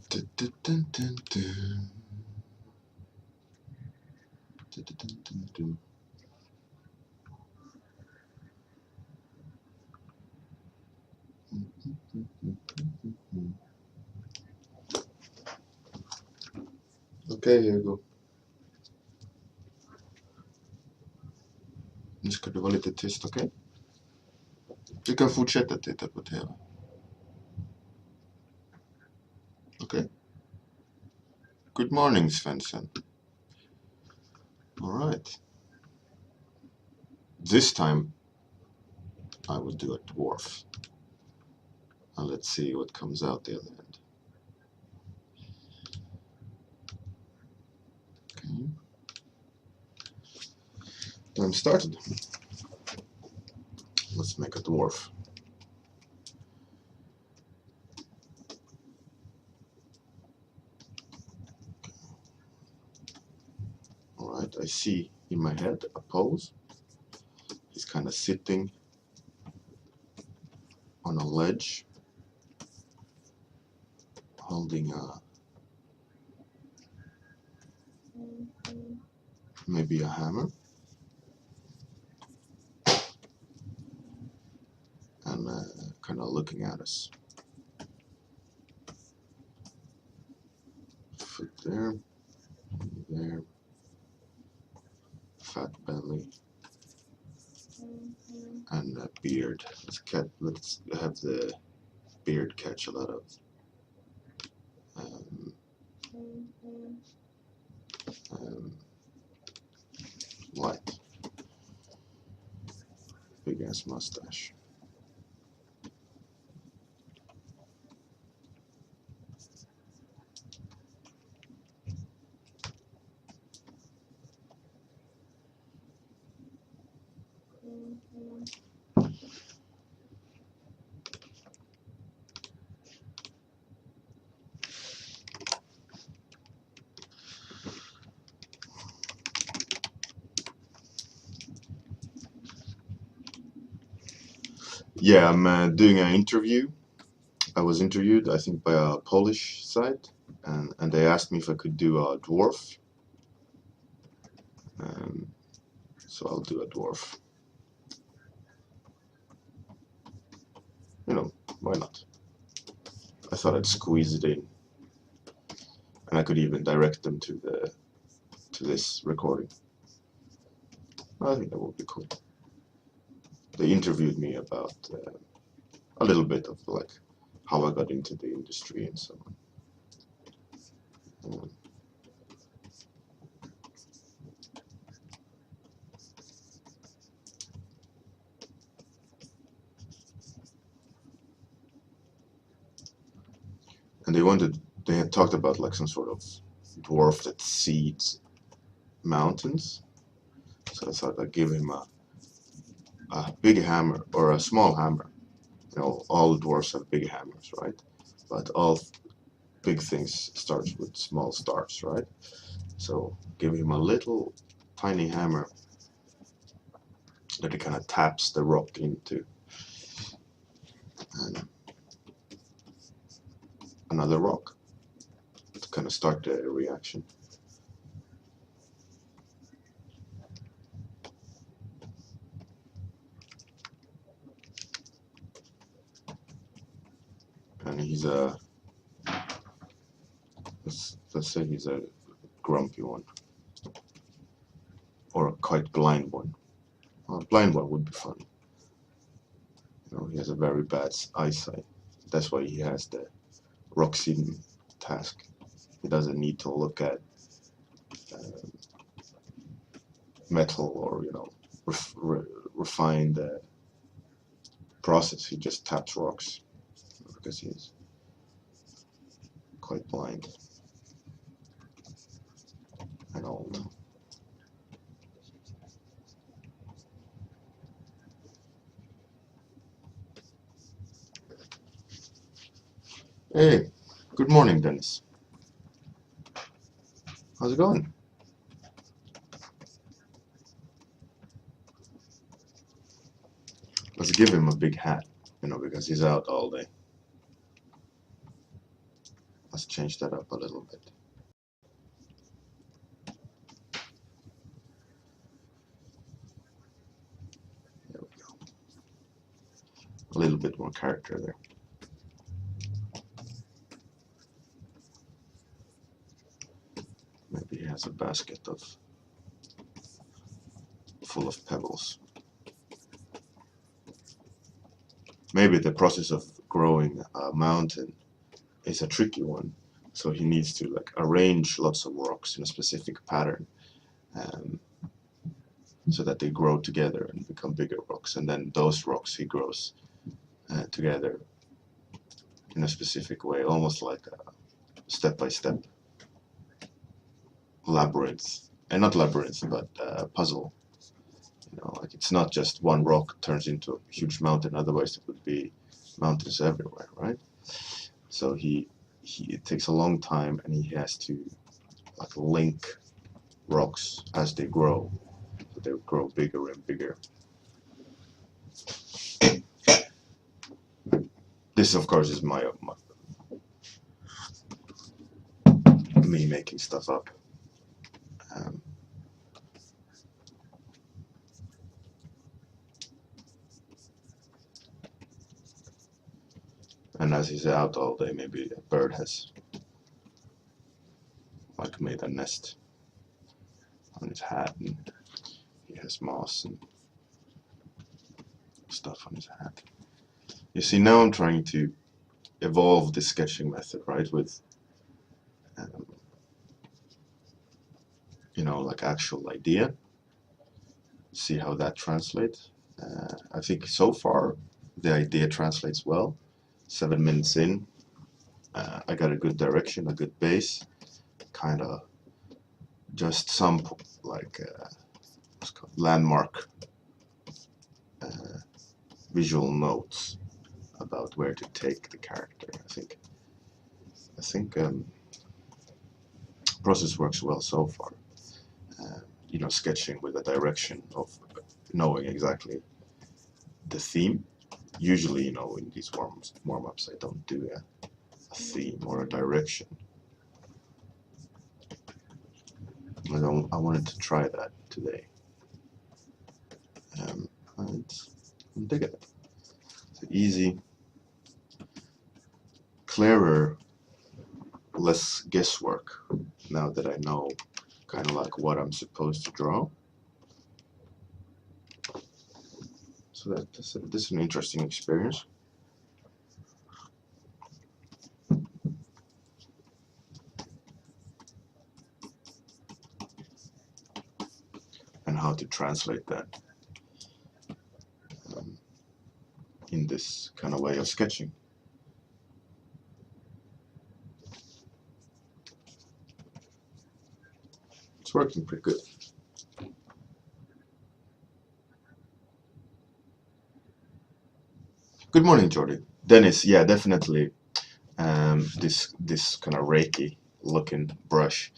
Dun, dun, dun, dun, dun. Dun, dun, dun, dun, dun. Okay, here you go. Nu ska du vara lite tyst, okej? Okay? Du kan fortsätta titta på TV. Okay. Good morning, Svensson. All right. This time I will do a dwarf. And let's see what comes out the other end. Okay. Time started. Let's make a dwarf. All right, I see in my head a pose. He's kind of sitting on a ledge, holding maybe a hammer, and kind of looking at us. Foot there, there, fat belly, and a beard. Let's have the beard catch a lot of light. Big ass mustache. Yeah, I'm doing an interview. I was interviewed, I think, by a Polish site, and they asked me if I could do a dwarf. So I'll do a dwarf. You know, why not? I thought I'd squeeze it in, and I could even direct them to this recording. I think that would be cool. They interviewed me about a little bit of like how I got into the industry and so on. And they had talked about like some sort of dwarf that seeds mountains. So I thought I'd give him a big hammer or a small hammer. You know, all dwarfs have big hammers, right? But all big things starts with small starts, right? So give him a little tiny hammer that he kind of taps the rock into. And another rock to kind of start the reaction. And he's let's say he's a grumpy one, or a quite blind one. A blind one would be fun. You know, he has a very bad eyesight. That's why he has the rock seeding task. He doesn't need to look at metal or, you know, refine the process. He just taps rocks because he's quite blind and old. Hey, good morning, Dennis. How's it going? Let's give him a big hat, you know, because he's out all day. A Let's change that up a little bit. There we go. A little bit more character there. Maybe he has a basket full of pebbles. Maybe the process of growing a mountain is a tricky one, so he needs to like arrange lots of rocks in a specific pattern, so that they grow together and become bigger rocks, and then those rocks he grows together in a specific way, almost like a step-by-step labyrinth, and not labyrinth, but puzzle. You know, like it's not just one rock turns into a huge mountain. Otherwise, it would be mountains everywhere, right? So it takes a long time, and he has to like link rocks as they grow, so they grow bigger and bigger. This, of course, is me making stuff up. And as he's out all day, maybe a bird has like made a nest on his hat, and he has moss and stuff on his hat. You see, now I'm trying to evolve the sketching method, right, with you know, like actual idea. See how that translates. I think so far the idea translates well. 7 minutes in, I got a good direction, a good base, kind of just some like what's called landmark visual notes about where to take the character. I think process works well so far. You know, sketching with a direction of knowing exactly the theme. Usually, you know, in these warm-ups, I don't do a theme or a direction. I wanted to try that today. I'm digging it. It's easy, clearer, less guesswork now that I know kind of like what I'm supposed to draw. So this is an interesting experience. And how to translate that in this kind of way of sketching. It's working pretty good. Good morning, Jordy. Dennis, yeah, definitely. This kind of Reiki looking brush.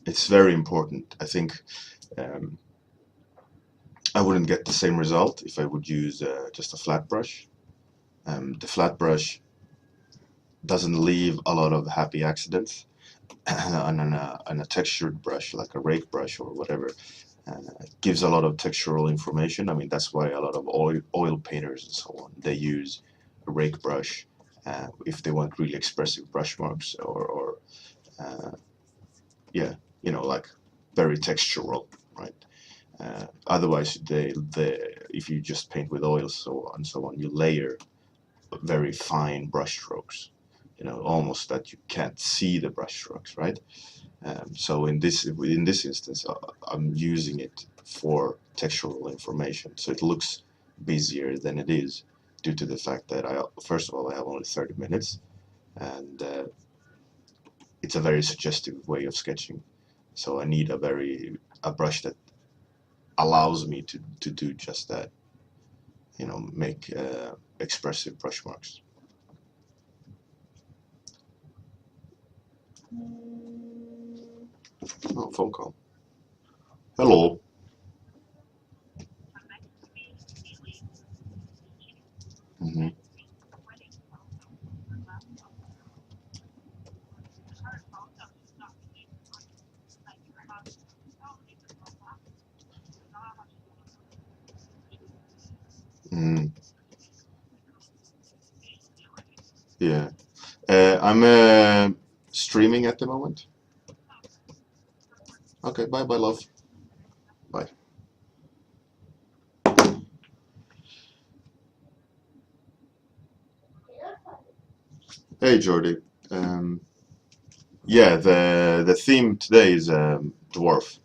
It's very important. I think I wouldn't get the same result if I would use just a flat brush. The flat brush doesn't leave a lot of happy accidents, and a textured brush like a rake brush or whatever gives a lot of textural information. I mean, that's why a lot of oil painters and so on, they use a rake brush if they want really expressive brush marks or yeah, you know, like very textural, right? Otherwise, if you just paint with oils so on, you layer very fine brush strokes, you know, almost that you can't see the brush strokes, right? So in this instance, I'm using it for textural information, so it looks busier than it is due to the fact that first of all I have only 30 minutes, and it's a very suggestive way of sketching. So I need a brush that allows me to do just that, you know, make expressive brush marks. Oh, phone call. Hello. Mm-hmm. Yeah. I'm streaming at the moment. Okay, bye bye, love. Bye. Hey, Jordy. Um, yeah, the theme today is dwarf,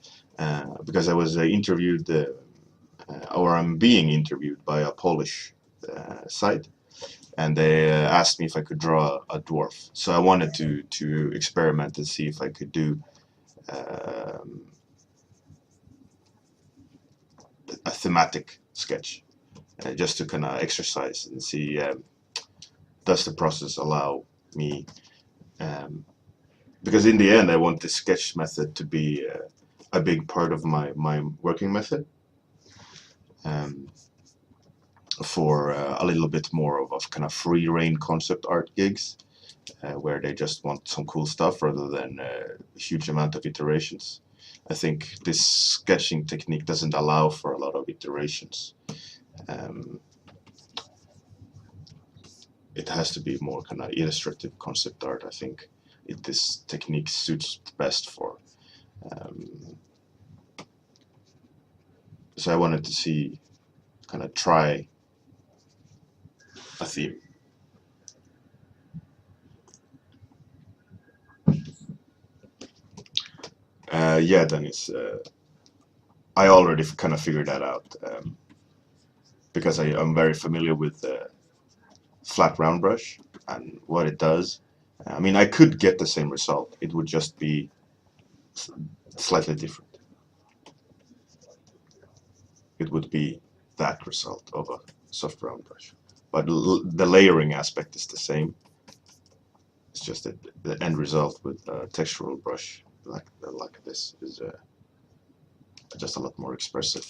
because I was interviewed, or I'm being interviewed by a Polish site, and they asked me if I could draw a dwarf. So I wanted to experiment and see if I could do um, a thematic sketch, just to kind of exercise and see, does the process allow me, um, because in the end I want the sketch method to be a big part of my working method, um, for a little bit more of kind of free reign concept art gigs, where they just want some cool stuff rather than a huge amount of iterations. I think this sketching technique doesn't allow for a lot of iterations. Um, it has to be more kind of illustrative concept art. I think this technique suits best for. Um, so I wanted to see, kind of try a theme. Yeah, Dennis. I already kind of figured that out, because I'm very familiar with flat round brush and what it does. I mean, I could get the same result. It would just be slightly different. It would be that result of a soft round brush. But the layering aspect is the same. It's just that the end result with a textural brush like this is just a lot more expressive.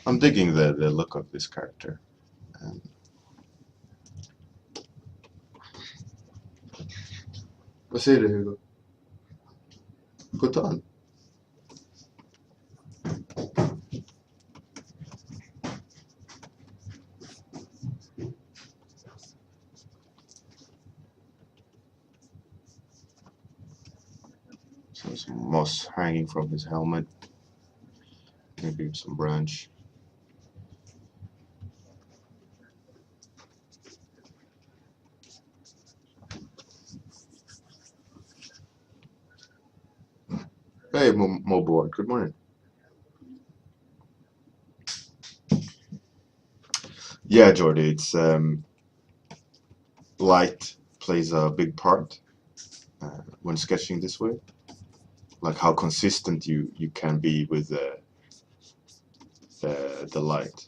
I'm digging the look of this character. Um, Vad säger du, Hugo? Sjutton? Some moss hanging from his helmet. Maybe some branch. Hey, Mo good morning. Yeah, Jordy, it's light plays a big part when sketching this way. Like how consistent you can be with the light,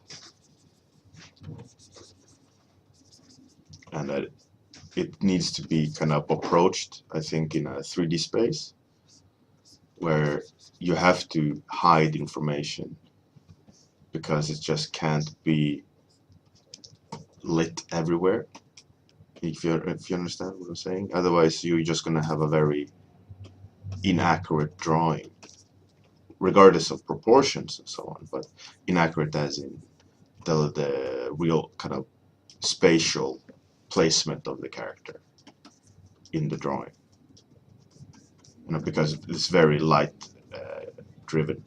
and that it needs to be kind of approached, I think, in a 3D space where you have to hide information because it just can't be lit everywhere. If you understand what I'm saying, otherwise you're just gonna have a very inaccurate drawing, regardless of proportions and so on. But inaccurate as in the real kind of spatial placement of the character in the drawing. Because it's very light driven.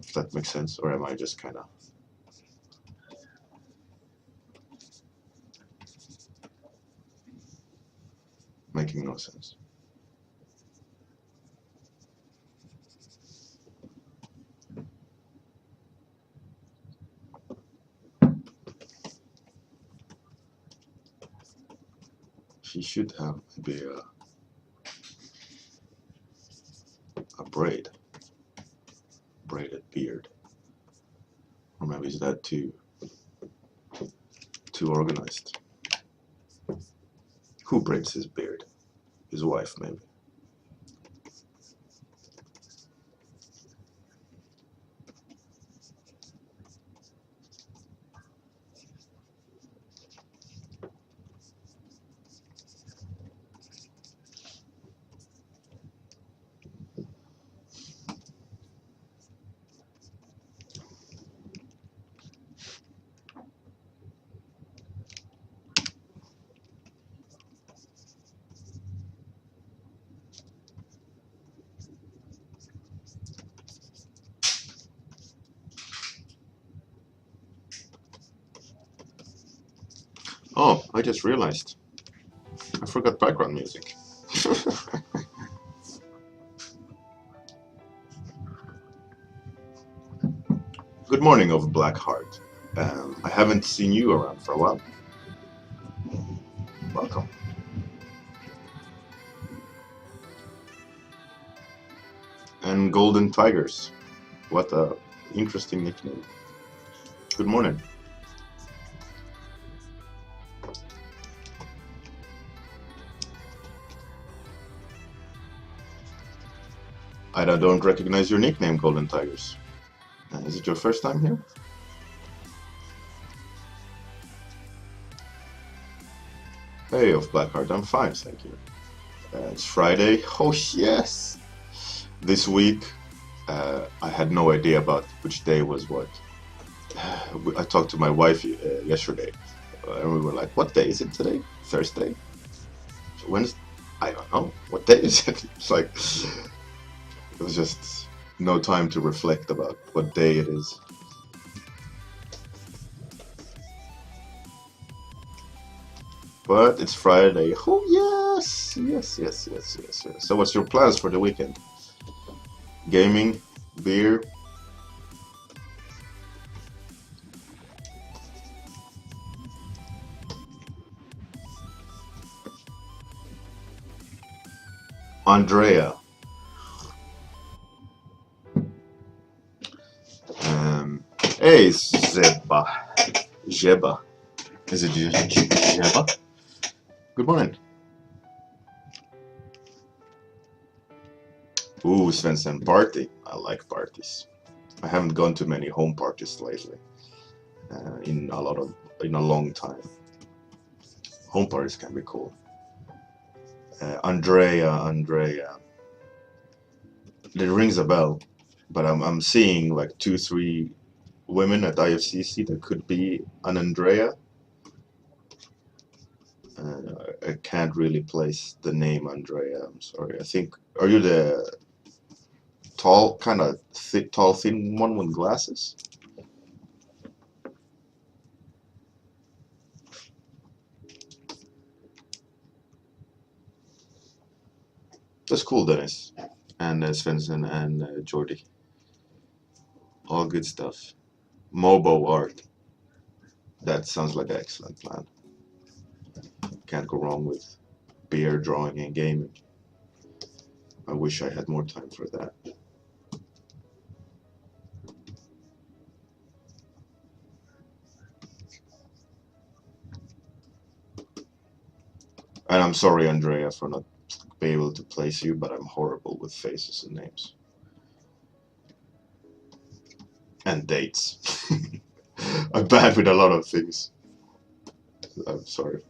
If that makes sense, or am I just kind of making no sense? She should have maybe a braided beard, or maybe is that too organized? Who braids his beard? His wife, maybe. Oh, I just realized. I forgot background music. Good morning, of Blackheart. I haven't seen you around for a while. Welcome. And Golden Tigers. What a interesting nickname. Good morning. I don't recognize your nickname, Golden Tigers. Is it your first time here? Hey, of Blackheart, I'm fine, thank you. It's Friday. Oh, yes! This week, I had no idea about which day was what. I talked to my wife yesterday, and we were like, what day is it today? Thursday? Wednesday? I don't know. What day is it? It's like, it was just no time to reflect about what day it is. But it's Friday. Oh, yes! Yes, yes, yes, yes, yes. So what's your plans for the weekend? Gaming? Beer? Andrea. Hey, Zeba. Is it Zeba? Good morning. Ooh, Svensson, party. I like parties. I haven't gone to many home parties lately. In a long time. Home parties can be cool. Andrea. It rings a bell, but I'm seeing like 2, 3 women at IFCC that could be an Andrea. I can't really place the name Andrea. I'm sorry. I think, are you the tall, kind of tall, thin one with glasses? That's cool, Dennis, and Svensson and Jordy. All good stuff. Mobo art. That sounds like an excellent plan. Can't go wrong with beer, drawing, and gaming. I wish I had more time for that. And I'm sorry, Andrea, for not being able to place you, but I'm horrible with faces and names. And dates. I'm bad with a lot of things. I'm sorry.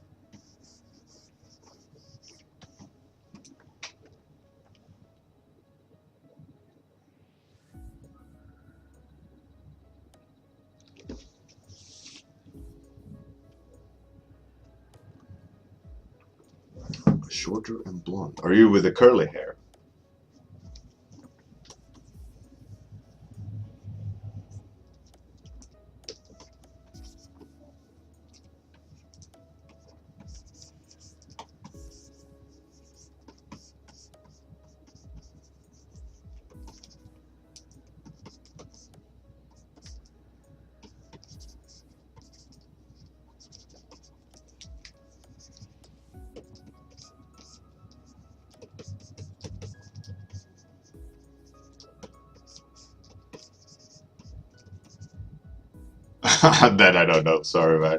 Shorter and blonde. Are you with the curly hair? That I don't know. Sorry, man.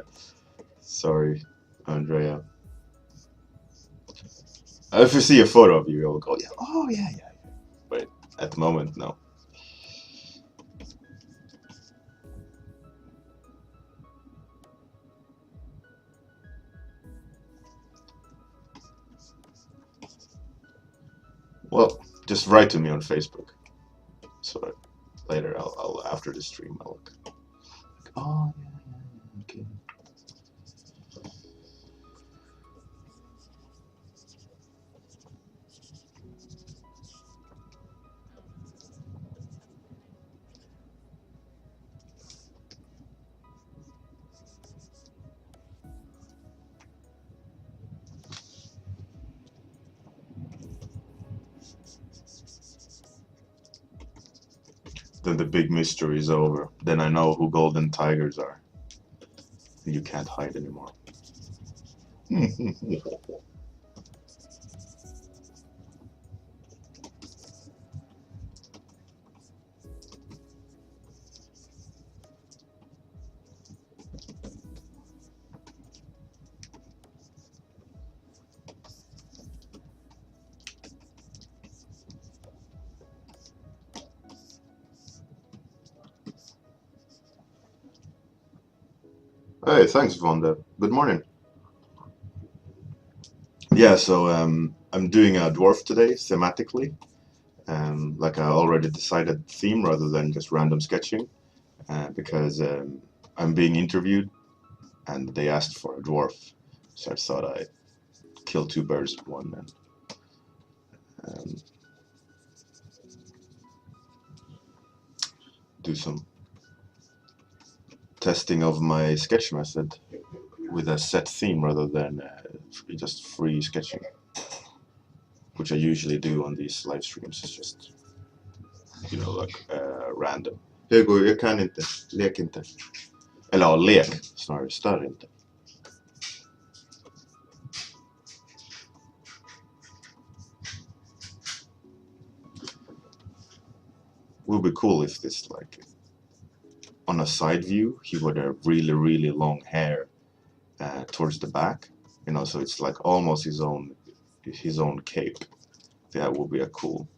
Sorry, Andrea. If you see a photo of you, you'll go, yeah, oh yeah, yeah. But at the moment, no. Well, just write to me on Facebook. So that later, I'll after the stream, I'll look. Oh yeah, yeah, okay. then the big mystery is over. Then I know who golden tigers are. You can't hide anymore. Hey, thanks, Vonda. Good morning. Yeah, so I'm doing a dwarf today, thematically. Like I already decided theme rather than just random sketching, because I'm being interviewed and they asked for a dwarf. So I thought I'd kill two birds with one and um, do some testing of my sketch method with a set theme rather than just free sketching, which I usually do on these live streams. It's just, like random. Hugo, jag kan inte. Lek inte. Eller ja, lek snarare. Stör inte. Would be cool if this, like, on a side view, he would have really, really long hair towards the back, so it's like almost his own cape. That would be a cool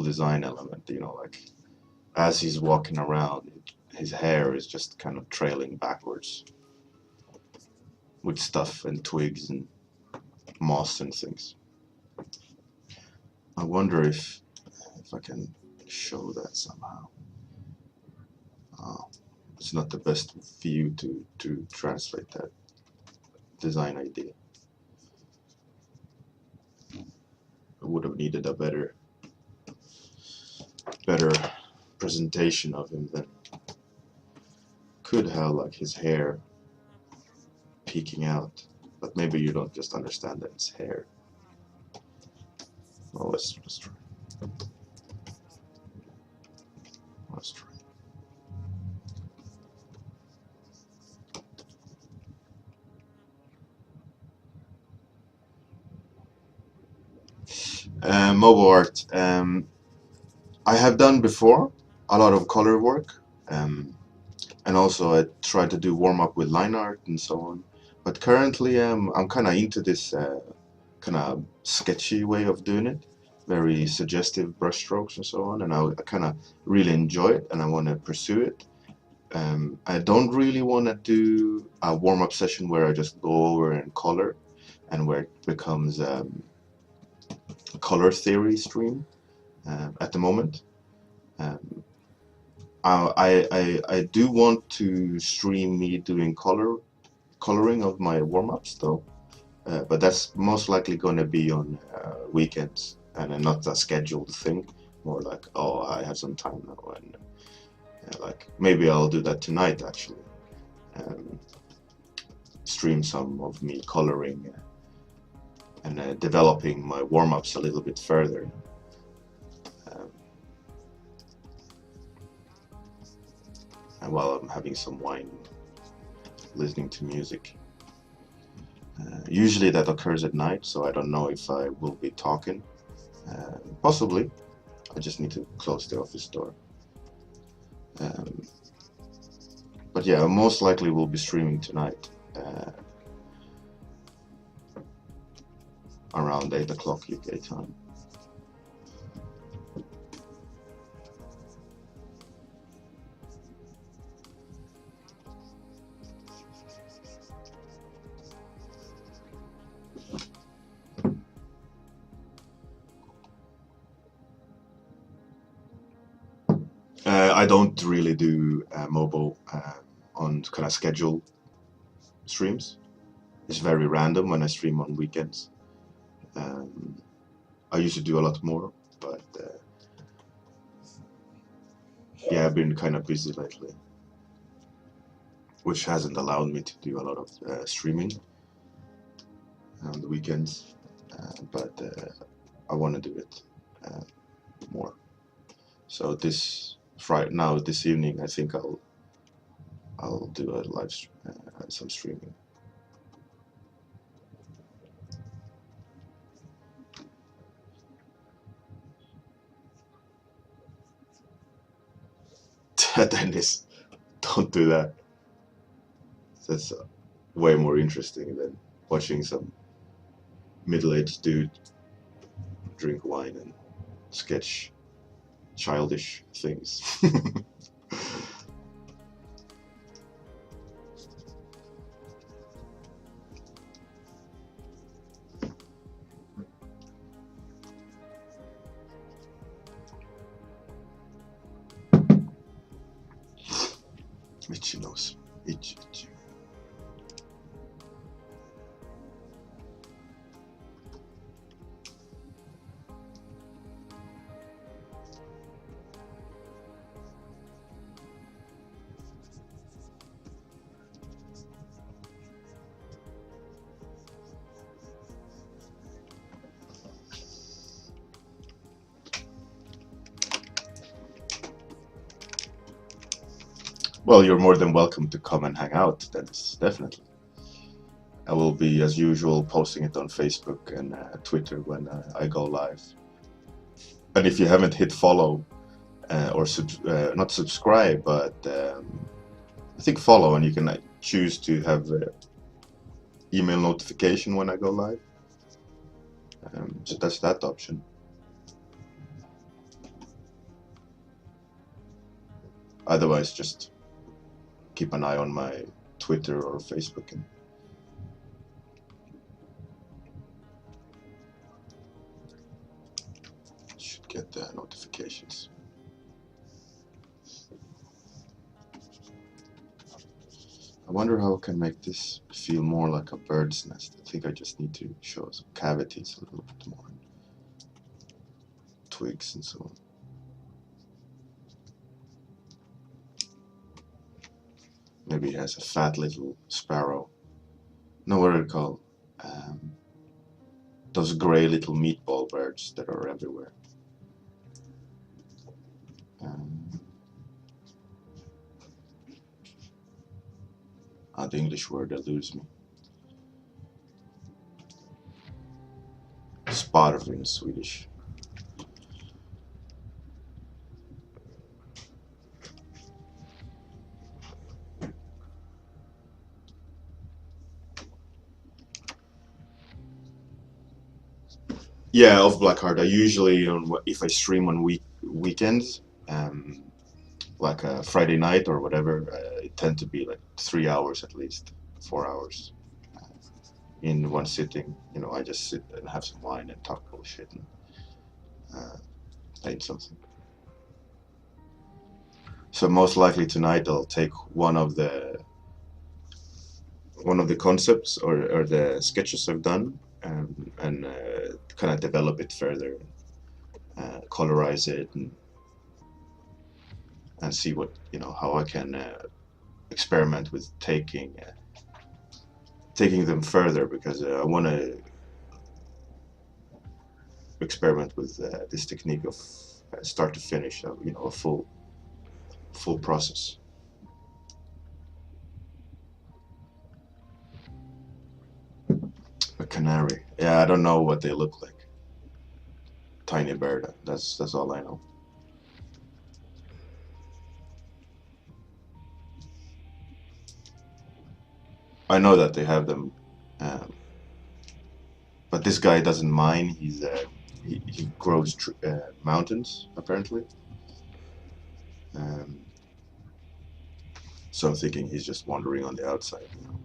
design element, like as he's walking around, his hair is just kind of trailing backwards with stuff and twigs and moss and things. I wonder if I can show that somehow. It's not the best view to translate that design idea. I would have needed a better presentation of him than could have, like his hair peeking out, but maybe you don't just understand that it's hair. Well, let's try. Let's try. Mobile art. I have done before a lot of color work, and also I tried to do warm up with line art and so on. But currently, I'm kind of into this kind of sketchy way of doing it, very suggestive brushstrokes and so on, and I kind of really enjoy it, and I want to pursue it. I don't really want to do a warm up session where I just go over and color, and where it becomes a color theory stream at the moment. I do want to stream me doing coloring of my warm-ups though, but that's most likely going to be on weekends and not a scheduled thing. More like, oh, I have some time now, and like maybe I'll do that tonight actually. Stream some of me coloring and developing my warm-ups a little bit further. And while I'm having some wine, listening to music. Usually that occurs at night, so I don't know if I will be talking. Possibly. I just need to close the office door. But yeah, I most likely will be streaming tonight. Around 8 o'clock UK time. I don't really do mobile on kind of scheduled streams. It's very random when I stream on weekends. I used to do a lot more, but yeah, I've been kind of busy lately, which hasn't allowed me to do a lot of streaming on the weekends, but I want to do it more. So this evening, I think I'll do a some streaming. Dennis, don't do that. That's way more interesting than watching some middle-aged dude drink wine and sketch childish things. Itchy nose. Itchy, itchy. Well, you're more than welcome to come and hang out, Dennis, definitely. I will be, as usual, posting it on Facebook and Twitter when I go live. And if you haven't hit follow or not subscribe, but I think follow, and you can choose to have email notification when I go live. So that's that option. Otherwise, just keep an eye on my Twitter or Facebook and should get the notifications. I wonder how I can make this feel more like a bird's nest. I think I just need to show some cavities a little bit more. Twigs and so on. Maybe it has a fat little sparrow. No, what are they called? Those gray little meatball birds that are everywhere. The English word eludes me. Sparv in Swedish. Yeah, of Blackheart. I usually, if I stream on weekends, like a Friday night or whatever, it tend to be like 3 hours at least, 4 hours in one sitting. You know, I just sit and have some wine and talk bullshit and paint something. So most likely tonight I'll take one of the concepts or the sketches I've done and kind of develop it further, colorize it and see what, you know, how I can experiment with taking them further, because I want to experiment with this technique of start to finish, you know, a full process. A canary. Yeah, I don't know what they look like. Tiny bird. That's all I know. I know that they have them, but this guy doesn't mind. He grows mountains apparently. So I'm thinking he's just wandering on the outside, you know.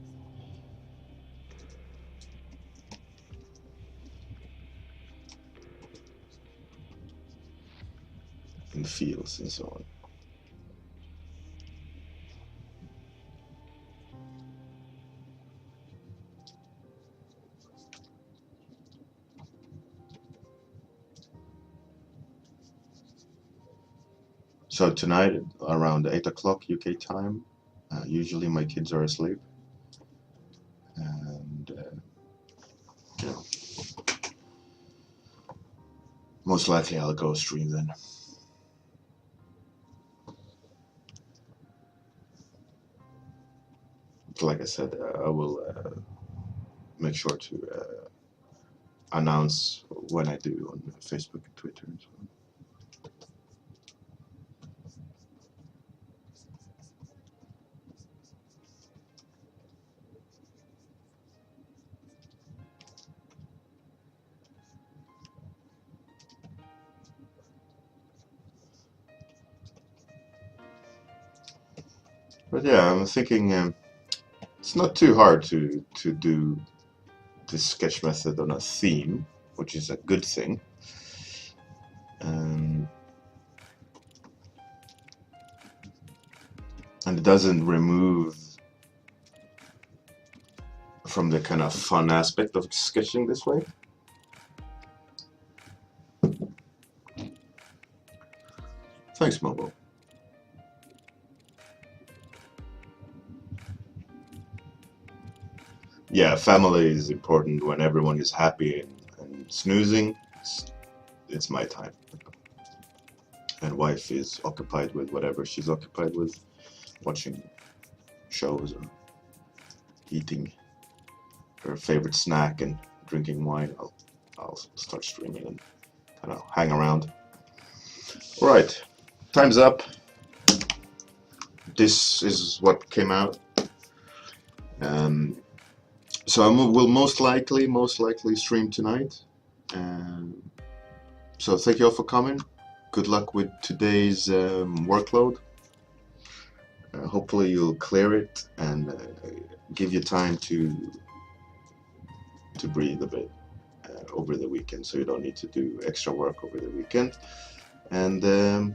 In fields and so on. So tonight around 8 o'clock UK time, usually my kids are asleep, and you know, most likely I'll go stream then. like I said, I will make sure to announce when I do on Facebook and Twitter as well. But yeah, I'm thinking it's not too hard to do this sketch method on a theme, which is a good thing. And it doesn't remove from the kind of fun aspect of sketching this way. Thanks, Mobo. Yeah, family is important. When everyone is happy and snoozing, it's my time. And wife is occupied with whatever she's occupied with, watching shows or eating her favorite snack and drinking wine. I'll start streaming and kind of hang around. All right, time's up. This is what came out. So I will most likely stream tonight. So thank you all for coming. Good luck with today's workload. Hopefully you'll clear it and give you time to breathe a bit over the weekend, so you don't need to do extra work over the weekend. And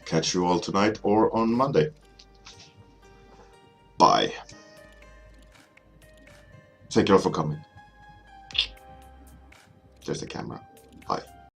catch you all tonight or on Monday. Bye. Thank you all for coming. There's the camera. Bye.